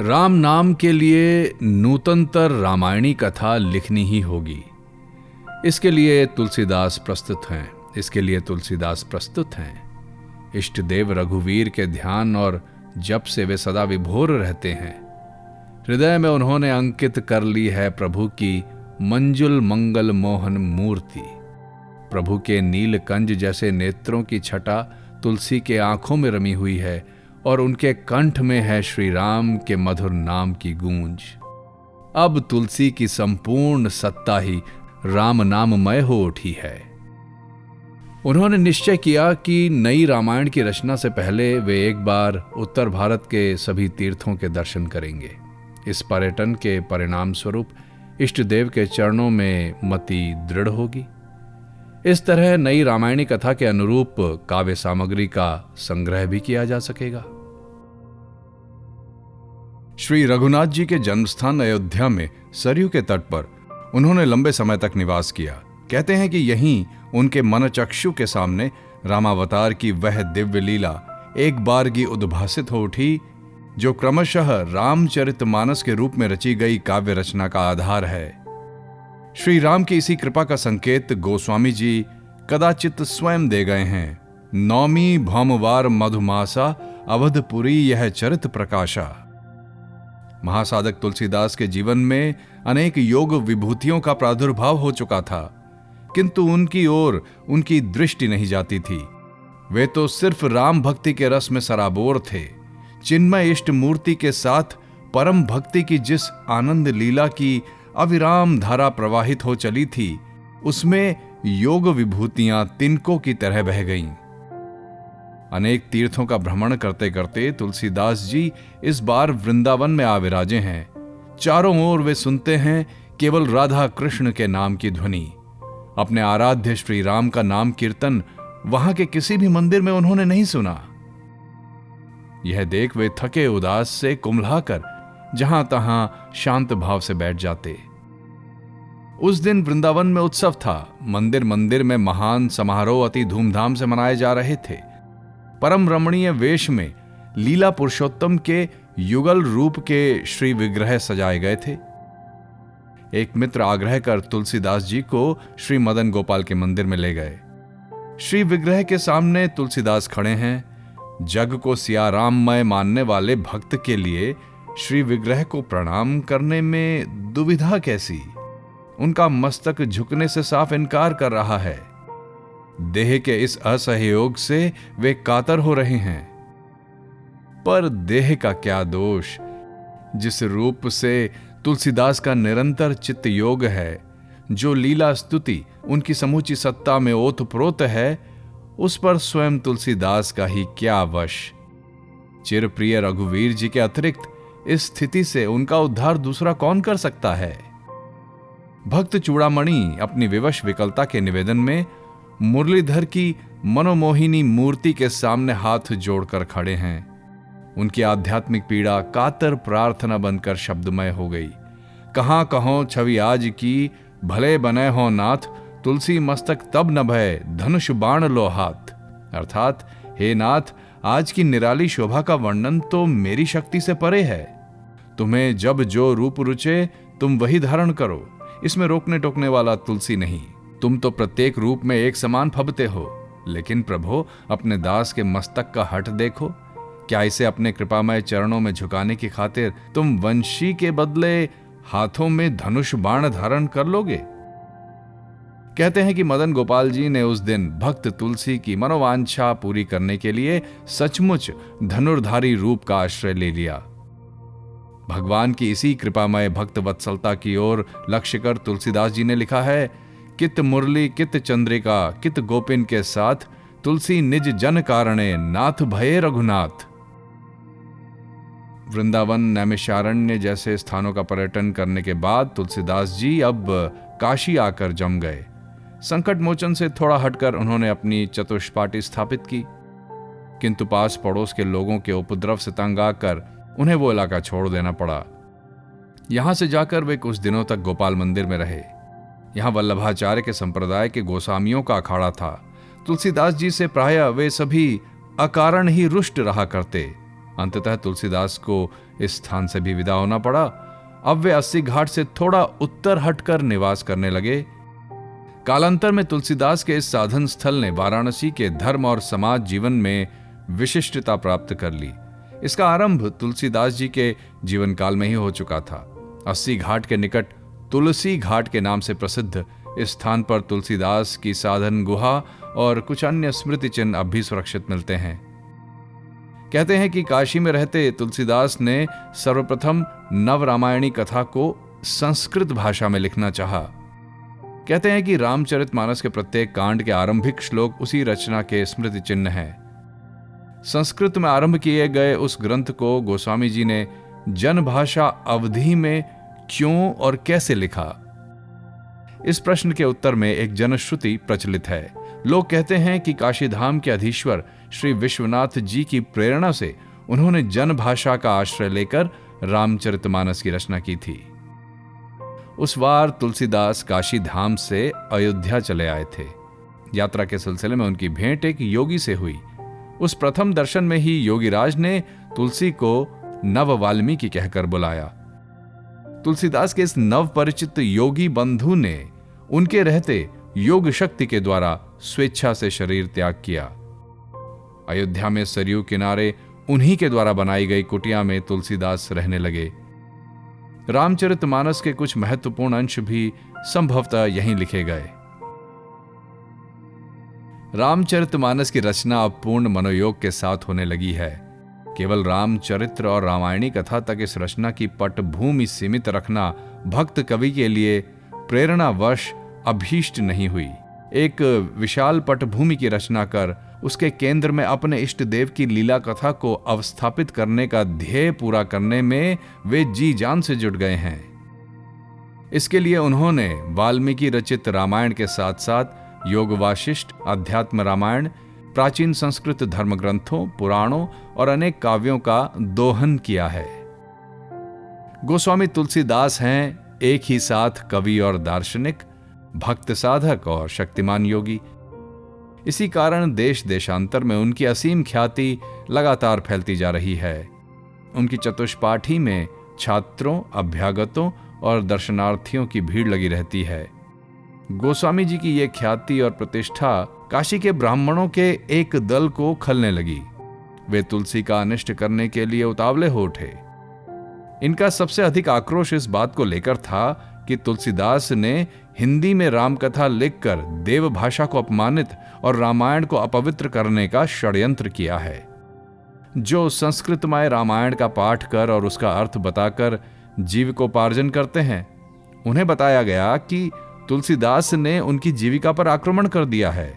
राम नाम के लिए नूतनतर रामायणी कथा लिखनी ही होगी। इसके लिए तुलसीदास प्रस्तुत हैं। इष्ट देव रघुवीर के ध्यान और जप से वे सदा विभोर रहते हैं। हृदय में उन्होंने अंकित कर ली है प्रभु की मंजुल मंगल मोहन मूर्ति। प्रभु के नीलकंज जैसे नेत्रों की छटा तुलसी के आंखों में रमी हुई है और उनके कंठ में है श्री राम के मधुर नाम की गूंज। अब तुलसी की संपूर्ण सत्ता ही राम नाममय हो उठी है। उन्होंने निश्चय किया कि नई रामायण की रचना से पहले वे एक बार उत्तर भारत के सभी तीर्थों के दर्शन करेंगे। इस पर्यटन के परिणाम स्वरूप इष्ट देव के चरणों में मति दृढ़ होगी। इस तरह नई रामायणी कथा के अनुरूप काव्य सामग्री का संग्रह भी किया जा सकेगा। श्री रघुनाथ जी के जन्मस्थान अयोध्या में सरयू के तट पर उन्होंने लंबे समय तक निवास किया। कहते हैं कि यहीं उनके मनचक्षु के सामने रामावतार की वह दिव्य लीला एक बारगी उद्भासित हो उठी, जो क्रमशः रामचरितमानस के रूप में रची गई काव्य रचना का आधार है। श्री राम की इसी कृपा का संकेत गोस्वामी जी कदाचित स्वयं दे गए हैं। नौमी भौमवार मधुमासा, अवधपुरी यह चरित प्रकाशा। महासाधक तुलसीदास के जीवन में अनेक योग विभूतियों का प्रादुर्भाव हो चुका था, किंतु उनकी ओर उनकी दृष्टि नहीं जाती थी। वे तो सिर्फ राम भक्ति के रस में सराबोर थे। चिन्मय इष्ट मूर्ति के साथ परम भक्ति की जिस आनंद लीला की अविराम धारा प्रवाहित हो चली थी, उसमें योग विभूतियां तिनकों की तरह बह गईं। अनेक तीर्थों का भ्रमण करते करते तुलसीदास जी इस बार वृंदावन में आ विराजे हैं। चारों ओर वे सुनते हैं केवल राधा कृष्ण के नाम की ध्वनि। अपने आराध्य श्री राम का नाम कीर्तन वहां के किसी भी मंदिर में उन्होंने नहीं सुना। यह देख वे थके उदास से कुम्हलाकर जहां तहां शांत भाव से बैठ जाते। उस दिन वृंदावन में उत्सव था। मंदिर मंदिर में महान समारोह अति धूमधाम से मनाए जा रहे थे। परम रमणीय वेश में लीला पुरुषोत्तम के युगल रूप के श्री विग्रह सजाए गए थे। एक मित्र आग्रह कर तुलसीदास जी को श्री मदन गोपाल के मंदिर में ले गए। श्री विग्रह के सामने तुलसीदास खड़े हैं। जग को सियाराममय मानने वाले भक्त के लिए श्री विग्रह को प्रणाम करने में दुविधा कैसी। उनका मस्तक झुकने से साफ इनकार कर रहा है। देह के इस असहयोग से वे कातर हो रहे हैं। पर देह का क्या दोष। जिस रूप से तुलसीदास का निरंतर चित्त योग है, जो लीला स्तुति उनकी समूची सत्ता में ओतप्रोत है, उस पर स्वयं तुलसीदास का ही क्या वश। चिरप्रिय रघुवीर जी के अतिरिक्त इस स्थिति से उनका उद्धार दूसरा कौन कर सकता है। भक्त चूड़ामणि अपनी विवश विकलता के निवेदन में मुरलीधर की मनोमोहिनी मूर्ति के सामने हाथ जोड़कर खड़े हैं। उनकी आध्यात्मिक पीड़ा कातर प्रार्थना बनकर शब्दमय हो गई। कहां कहो छवि आज की, भले बने हो नाथ, तुलसी मस्तक तब न भय, धनुष बाण लो हाथ। अर्थात हे नाथ, आज की निराली शोभा का वर्णन तो मेरी शक्ति से परे है। तुम्हें जब जो रूप रुचे तुम वही धारण करो। इसमें रोकने टोकने वाला तुलसी नहीं। तुम तो प्रत्येक रूप में एक समान फबते हो। लेकिन प्रभो, अपने दास के मस्तक का हठ देखो। क्या इसे अपने कृपामय चरणों में झुकाने की खातिर तुम वंशी के बदले हाथों में धनुष बाण धारण कर लोगे? कहते हैं कि मदन गोपाल जी ने उस दिन भक्त तुलसी की मनोवांछा पूरी करने के लिए सचमुच धनुर्धारी रूप का आश्रय ले लिया। भगवान की इसी कृपामय भक्त वत्सलता की ओर लक्ष्य कर तुलसीदास जी ने लिखा है, कित मुरली कित चंद्रिका कित गोपिन के साथ, तुलसी निज जन कारणे नाथ भये रघुनाथ। वृंदावन, नैमिषारण्य जैसे स्थानों का पर्यटन करने के बाद तुलसीदास जी अब काशी आकर जम गए। संकट मोचन से थोड़ा हटकर उन्होंने अपनी चतुष्पाटी स्थापित की, किंतु पास पड़ोस के लोगों के उपद्रव से तंग आकर उन्हें वो इलाका छोड़ देना पड़ा। यहां से जाकर वे कुछ दिनों तक गोपाल मंदिर में रहे। यहां वल्लभाचार्य के संप्रदाय के गोस्वामियों का अखाड़ा था। तुलसीदास जी से प्रायः वे सभी अकारण ही रुष्ट रहा करते। अंततः तुलसीदास को इस स्थान से भी विदा होना पड़ा। अब वे 80 घाट से थोड़ा उत्तर हटकर निवास करने लगे। कालांतर में तुलसीदास के इस साधन स्थल ने वाराणसी के धर्म और समाज जीवन में विशिष्टता प्राप्त कर ली। इसका आरंभ तुलसीदास जी के जीवन काल में ही हो चुका था। 80 घाट के निकट तुलसी घाट के नाम से प्रसिद्ध इस स्थान पर तुलसीदास की साधन गुहा और कुछ अन्य स्मृति चिन्ह अब भी सुरक्षित मिलते हैं। कहते हैं कि काशी में रहते तुलसीदास ने सर्वप्रथम नवरामायणी कथा को संस्कृत भाषा में लिखना चाहा। कहते हैं कि रामचरितमानस के प्रत्येक कांड के आरंभिक श्लोक उसी रचना के स्मृति चिन्ह हैं। संस्कृत में आरंभ किए गए उस ग्रंथ को गोस्वामी जी ने जनभाषा अवधी में क्यों और कैसे लिखा? इस प्रश्न के उत्तर में एक जनश्रुति प्रचलित है। लोग कहते हैं कि काशीधाम के अधीश्वर श्री विश्वनाथ जी की प्रेरणा से उन्होंने जनभाषा का आश्रय लेकर रामचरितमानस की रचना की थी। उस बार तुलसीदास काशी धाम से अयोध्या चले आए थे। यात्रा के सिलसिले में उनकी भेंट एक योगी से हुई। उस प्रथम दर्शन में ही योगीराज ने तुलसी को नव वाल्मीकि कहकर बुलाया। तुलसीदास के इस नव परिचित योगी बंधु ने उनके रहते योग शक्ति के द्वारा स्वेच्छा से शरीर त्याग किया। अयोध्या में सरयू किनारे उन्हीं के द्वारा बनाई गई कुटिया में तुलसीदास रहने लगे। रामचरितमानस के कुछ महत्वपूर्ण अंश भी संभवतः यहीं लिखे गए। रामचरितमानस की रचना अब पूर्ण मनोयोग के साथ होने लगी है। केवल रामचरित्र और रामायणी कथा तक इस रचना की पटभूमि सीमित रखना भक्त कवि के लिए प्रेरणावश अभीष्ट नहीं हुई। एक विशाल पटभूमि की रचना कर उसके केंद्र में अपने इष्ट देव की लीला कथा को अवस्थापित करने का ध्येय पूरा करने में वे जी जान से जुट गए हैं। इसके लिए उन्होंने वाल्मीकि रचित रामायण के साथ साथ योग वाशिष्ठ, अध्यात्म रामायण, प्राचीन संस्कृत धर्म ग्रंथों, पुराणों और अनेक काव्यों का दोहन किया है। गोस्वामी तुलसीदास हैं एक ही साथ कवि और दार्शनिक, भक्त साधक और शक्तिमान योगी। इसी कारण देश देशांतर में उनकी असीम ख्याति लगातार फैलती जा रही है। उनकी चतुष्पाठी में छात्रों, अभ्यागतों और दर्शनार्थियों की भीड़ लगी रहती है। गोस्वामी जी की ये ख्याति और प्रतिष्ठा काशी के ब्राह्मणों के एक दल को खलने लगी। वे तुलसी का अनिष्ट करने के लिए उतावले हो उठे। इनका सबसे अधिक आक्रोश इस बात को लेकर था कि तुलसीदास ने हिंदी में रामकथा लिखकर देव भाषा को अपमानित और रामायण को अपवित्र करने का षड्यंत्र किया है। जो संस्कृतमय रामायण का पाठ कर और उसका अर्थ बताकर जीविकोपार्जन करते हैं, उन्हें बताया गया कि तुलसीदास ने उनकी जीविका पर आक्रमण कर दिया है।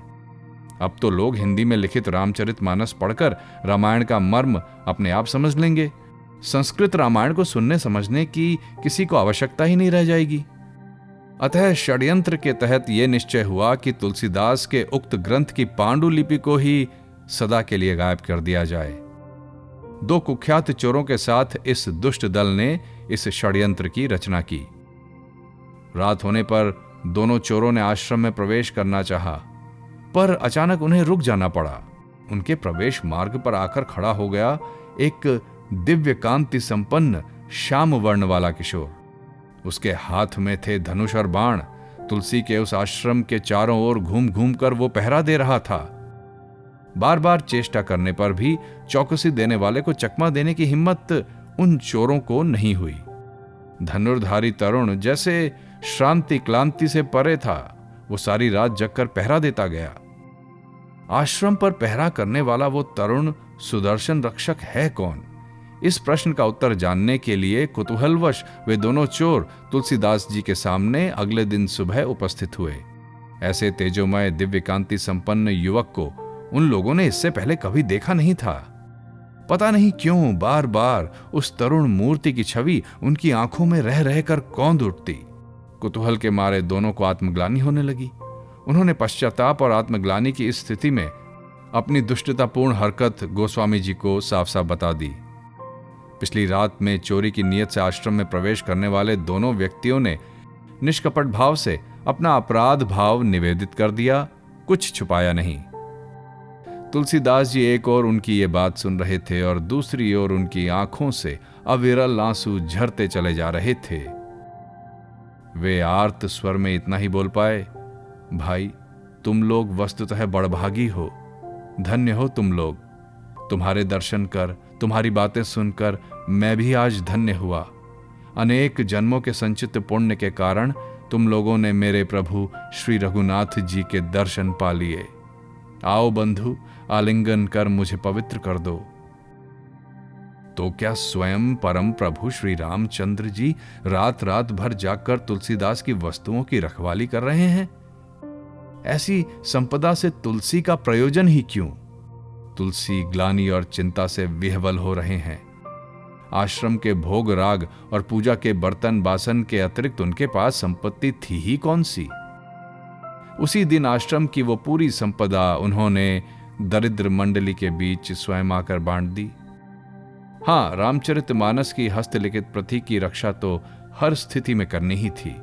अब तो लोग हिंदी में लिखित रामचरितमानस पढ़कर रामायण का मर्म अपने आप समझ लेंगे। संस्कृत रामायण को सुनने समझने की किसी को आवश्यकता ही नहीं रह जाएगी। अतः षड्यंत्र के तहत यह निश्चय हुआ कि तुलसीदास के उक्त ग्रंथ की पांडुलिपि को ही सदा के लिए गायब कर दिया जाए। दो कुख्यात चोरों के साथ इस दुष्ट दल ने इस षड्यंत्र की रचना की। रात होने पर दोनों चोरों ने आश्रम में प्रवेश करना चाहा, पर अचानक उन्हें रुक जाना पड़ा। उनके प्रवेश मार्ग पर आकर खड़ा हो गया एक दिव्य कांति संपन्न श्याम वर्ण वाला किशोर। उसके हाथ में थे धनुष और बाण। तुलसी के उस आश्रम के चारों ओर घूम घूम कर वो पहरा दे रहा था। बार बार चेष्टा करने पर भी चौकसी देने वाले को चकमा देने की हिम्मत उन चोरों को नहीं हुई। धनुर्धारी तरुण जैसे श्रांति क्लांति से परे था, वो सारी रात जगकर पहरा देता गया। आश्रम पर पहरा करने वाला वो तरुण सुदर्शन रक्षक है कौन? इस प्रश्न का उत्तर जानने के लिए कुतूहलवश वे दोनों चोर तुलसीदास जी के सामने अगले दिन सुबह उपस्थित हुए। ऐसे तेजोमय दिव्य कांति संपन्न युवक को उन लोगों ने इससे पहले कभी देखा नहीं था। पता नहीं क्यों बार बार उस तरुण मूर्ति की छवि उनकी आंखों में रह रहकर कौंध उठती। कुतूहल के मारे दोनों को आत्मग्लानि होने लगी। उन्होंने पश्चाताप और आत्मग्लानि की इस स्थिति में अपनी दुष्टतापूर्ण हरकत गोस्वामी जी को साफ साफ बता दी। पिछली रात में चोरी की नीयत से आश्रम में प्रवेश करने वाले दोनों व्यक्तियों ने निष्कपट भाव से अपना अपराध भाव निवेदित कर दिया, कुछ छुपाया नहीं। तुलसीदास जी एक ओर उनकी ये बात सुन रहे थे और दूसरी ओर उनकी आंखों से अविरल आंसू झरते चले जा रहे थे। वे आर्त स्वर में इतना ही बोल पाए, भाई तुम लोग वस्तुतः बड़भागी हो, धन्य हो तुम लोग। तुम्हारे दर्शन कर, तुम्हारी बातें सुनकर मैं भी आज धन्य हुआ। अनेक जन्मों के संचित पुण्य के कारण तुम लोगों ने मेरे प्रभु श्री रघुनाथ जी के दर्शन पा लिए। आओ बंधु, आलिंगन कर मुझे पवित्र कर दो। तो क्या स्वयं परम प्रभु श्री रामचंद्र जी रात रात भर जागकर तुलसीदास की वस्तुओं की रखवाली कर रहे हैं? ऐसी संपदा से तुलसी का प्रयोजन ही क्यों? तुलसी ग्लानि और चिंता से विह्वल हो रहे हैं। आश्रम के भोग राग और पूजा के बर्तन बासन के अतिरिक्त उनके पास संपत्ति थी ही कौन सी? उसी दिन आश्रम की वो पूरी संपदा उन्होंने दरिद्र मंडली के बीच स्वयं आकर बांट दी। हाँ, रामचरितमानस की हस्तलिखित प्रति की रक्षा तो हर स्थिति में करनी ही थी।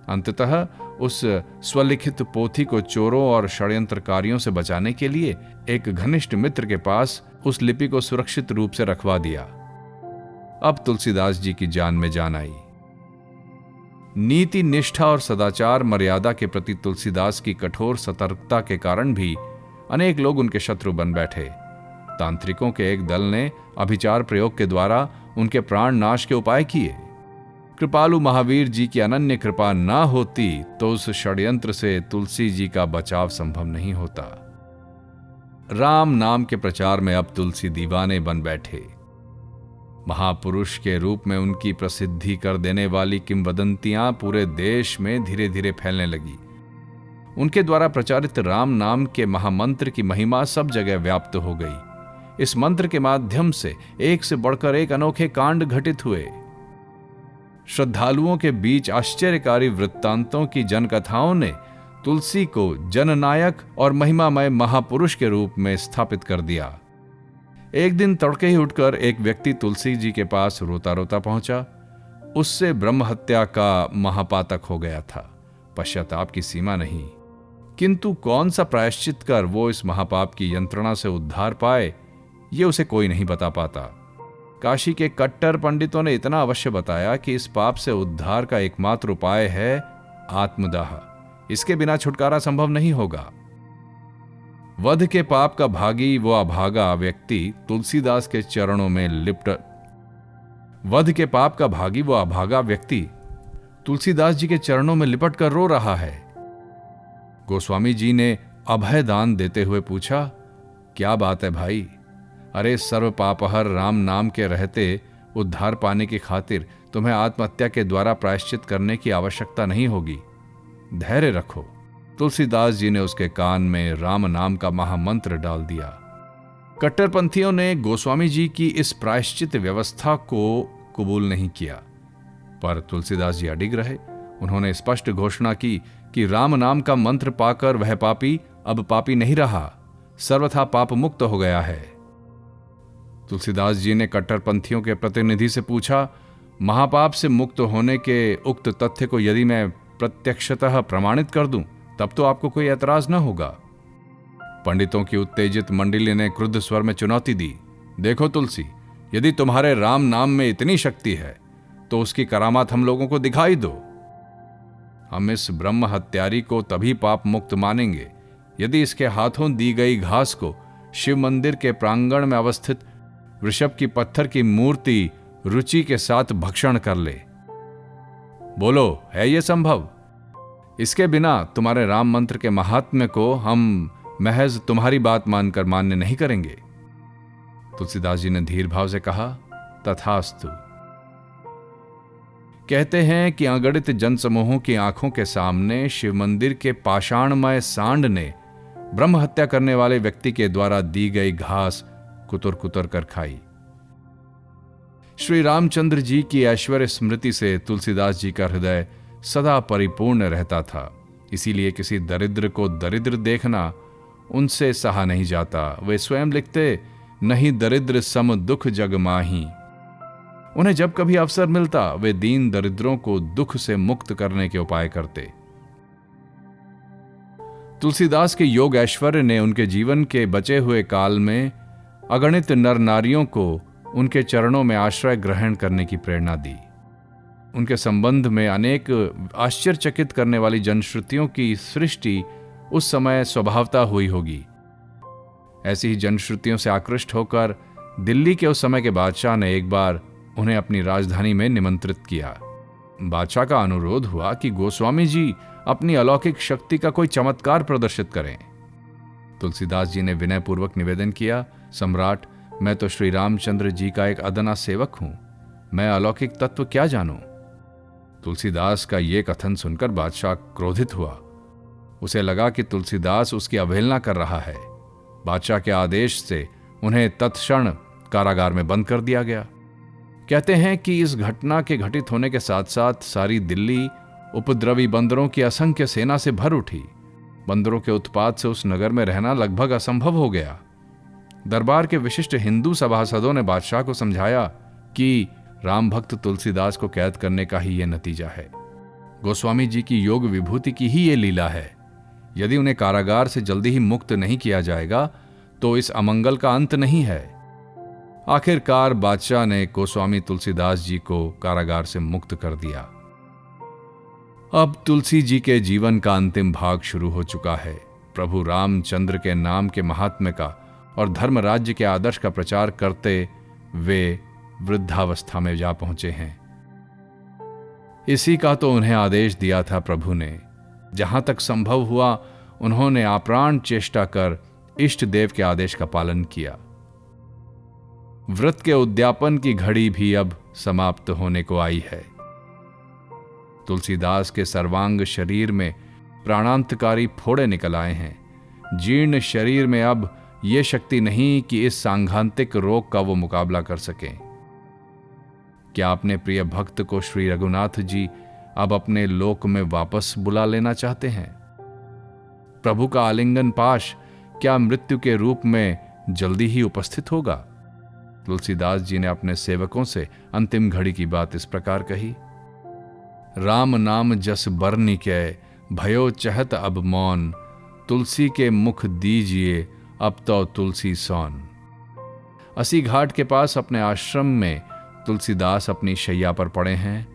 अंततः उस स्वलिखित पोथी को चोरों और षड्यंत्रकारियों से बचाने के लिए एक घनिष्ठ मित्र के पास उस लिपि को सुरक्षित रूप से रखवा दिया। अब तुलसीदास जी की जान में जान आई। नीति, निष्ठा और सदाचार मर्यादा के प्रति तुलसीदास की कठोर सतर्कता के कारण भी अनेक लोग उनके शत्रु बन बैठे। तांत्रिकों के एक दल ने अभिचार प्रयोग के द्वारा उनके प्राण नाश के उपाय किए। कृपालु महावीर जी की अनन्य कृपा ना होती तो उस षड्यंत्र से तुलसी जी का बचाव संभव नहीं होता। राम नाम के प्रचार में अब तुलसी दीवाने बन बैठे। महापुरुष के रूप में उनकी प्रसिद्धि कर देने वाली किंवदंतियां पूरे देश में धीरे धीरे फैलने लगी। उनके द्वारा प्रचारित राम नाम के महामंत्र की महिमा सब जगह व्याप्त हो गई। इस मंत्र के माध्यम से एक से बढ़कर एक अनोखे कांड घटित हुए। श्रद्धालुओं के बीच आश्चर्यकारी वृत्तांतों की जनकथाओं ने तुलसी को जननायक और महिमामय महापुरुष के रूप में स्थापित कर दिया। एक दिन तड़के ही उठकर एक व्यक्ति तुलसी जी के पास रोता रोता पहुंचा। उससे ब्रह्म हत्या का महापातक हो गया था। पश्चाताप की सीमा नहीं, किंतु कौन सा प्रायश्चित कर वो इस महापाप की यंत्रणा से उद्धार पाए, ये उसे कोई नहीं बता पाता। काशी के कट्टर पंडितों ने इतना अवश्य बताया कि इस पाप से उद्धार का एकमात्र उपाय है आत्मदाह। इसके बिना छुटकारा संभव नहीं होगा। वध के पाप का भागी वो अभागा व्यक्ति तुलसीदास के चरणों में तुलसीदास जी के चरणों में लिपट कर रो रहा है। गोस्वामी जी ने अभय दान देते हुए पूछा, क्या बात है भाई? अरे सर्व पापहर राम नाम के रहते उद्धार पाने की खातिर तुम्हें आत्महत्या के द्वारा प्रायश्चित करने की आवश्यकता नहीं होगी। धैर्य रखो। तुलसीदास जी ने उसके कान में राम नाम का महामंत्र डाल दिया। कट्टरपंथियों ने गोस्वामी जी की इस प्रायश्चित व्यवस्था को कबूल नहीं किया, पर तुलसीदास जी अडिग रहे। उन्होंने स्पष्ट घोषणा की कि राम नाम का मंत्र पाकर वह पापी अब पापी नहीं रहा, सर्वथा पाप मुक्त हो गया है। तुलसीदास जी ने कट्टरपंथियों के प्रतिनिधि से पूछा, महापाप से मुक्त होने के उक्त तथ्य को यदि मैं प्रत्यक्षतः प्रमाणित कर दूं, तब तो आपको कोई ऐतराज न होगा। पंडितों की उत्तेजित मंडली ने क्रुद्ध स्वर में चुनौती दी, देखो तुलसी, यदि तुम्हारे राम नाम में इतनी शक्ति है तो उसकी करामात हम लोगों को दिखाई दो। हम इस ब्रह्म हत्यारी को तभी पाप मुक्त मानेंगे यदि इसके हाथों दी गई घास को शिव मंदिर के प्रांगण में अवस्थित वृषभ की पत्थर की मूर्ति रुचि के साथ भक्षण कर ले। बोलो, है यह संभव? इसके बिना तुम्हारे राम मंत्र के महात्म्य को हम महज तुम्हारी बात मानकर मान्य नहीं करेंगे। तुलसीदास जी ने धीर भाव से कहा, तथास्तु। कहते हैं कि अगणित जनसमूहों की आंखों के सामने शिव मंदिर के पाषाणमय सांड ने ब्रह्म हत्या करने वाले व्यक्ति के द्वारा दी गई घास कुतर कुतर कर खाई। श्री रामचंद्र जी की ऐश्वर्य स्मृति से तुलसीदास जी का हृदय सदा परिपूर्ण रहता था। इसीलिए किसी दरिद्र को दरिद्र देखना उनसे सहा नहीं जाता। वे स्वयं लिखते, नहीं दरिद्र सम दुख जग माही। उन्हें जब कभी अवसर मिलता वे दीन दरिद्रों को दुख से मुक्त करने के उपाय करते। तुलसीदास के योग ऐश्वर्य ने उनके जीवन के बचे हुए काल में अगणित नर नारियों को उनके चरणों में आश्रय ग्रहण करने की प्रेरणा दी। उनके संबंध में अनेक आश्चर्यचकित करने वाली जनश्रुतियों की सृष्टि उस समय स्वभावतः हुई होगी। ऐसी ही जनश्रुतियों से आकृष्ट होकर दिल्ली के उस समय के बादशाह ने एक बार उन्हें अपनी राजधानी में निमंत्रित किया। बादशाह का अनुरोध हुआ कि गोस्वामी जी अपनी अलौकिक शक्ति का कोई चमत्कार प्रदर्शित करें। तुलसीदास जी ने विनयपूर्वक निवेदन किया, सम्राट, मैं तो श्री रामचंद्र जी का एक अदना सेवक हूं, मैं अलौकिक तत्व क्या जानूं। तुलसीदास का यह कथन सुनकर बादशाह क्रोधित हुआ। उसे लगा कि तुलसीदास उसकी अवहेलना कर रहा है। बादशाह के आदेश से उन्हें तत्क्षण कारागार में बंद कर दिया गया। कहते हैं कि इस घटना के घटित होने के साथ साथ सारी दिल्ली उपद्रवी बंदरों की असंख्य सेना से भर उठी। बंदरों के उत्पात से उस नगर में रहना लगभग असंभव हो गया। दरबार के विशिष्ट हिंदू सभासदों ने बादशाह को समझाया कि राम भक्त तुलसीदास को कैद करने का ही यह नतीजा है। गोस्वामी जी की योग विभूति की ही ये लीला है। यदि उन्हें कारागार से जल्दी ही मुक्त नहीं किया जाएगा तो इस अमंगल का अंत नहीं है। आखिरकार बादशाह ने गोस्वामी तुलसीदास जी को कारागार से मुक्त कर दिया। अब तुलसी जी के जीवन का अंतिम भाग शुरू हो चुका है। प्रभु रामचंद्र के नाम के महात्म्य का और धर्म राज्य के आदर्श का प्रचार करते वे वृद्धावस्था में जा पहुंचे हैं। इसी का तो उन्हें आदेश दिया था प्रभु ने। जहां तक संभव हुआ उन्होंने आप्राण चेष्टा कर इष्ट देव के आदेश का पालन किया। व्रत के उद्यापन की घड़ी भी अब समाप्त होने को आई है। तुलसीदास के सर्वांग शरीर में प्राणांतकारी फोड़े निकल आए हैं। जीर्ण शरीर में अब यह शक्ति नहीं कि इस सांघांतिक रोग का वो मुकाबला कर सकें। क्या अपने प्रिय भक्त को श्री रघुनाथ जी अब अपने लोक में वापस बुला लेना चाहते हैं? प्रभु का आलिंगन पाश क्या मृत्यु के रूप में जल्दी ही उपस्थित होगा? तुलसीदास जी ने अपने सेवकों से अंतिम घड़ी की बात इस प्रकार कही। राम नाम जस बरनि कै भयो चहत अब मौन, तुलसी के मुख दीजिए अब तो तुलसी सौन। अस्सी घाट के पास अपने आश्रम में तुलसीदास अपनी शैया पर पड़े हैं।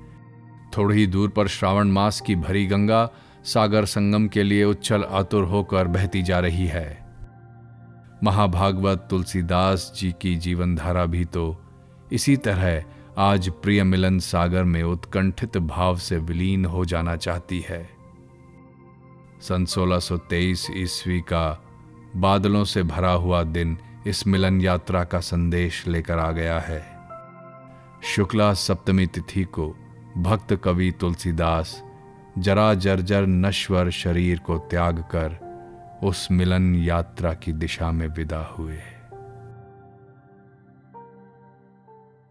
थोड़ी ही दूर पर श्रावण मास की भरी गंगा सागर संगम के लिए उच्छल आतुर होकर बहती जा रही है। महाभागवत तुलसीदास जी की जीवन धारा भी तो इसी तरह आज प्रिय मिलन सागर में उत्कंठित भाव से विलीन हो जाना चाहती है। सन 1623 ईस्वी का बादलों से भरा हुआ दिन इस मिलन यात्रा का संदेश लेकर आ गया है। शुक्ला सप्तमी तिथि को भक्त कवि तुलसीदास जरा जर्जर नश्वर शरीर को त्याग कर उस मिलन यात्रा की दिशा में विदा हुए।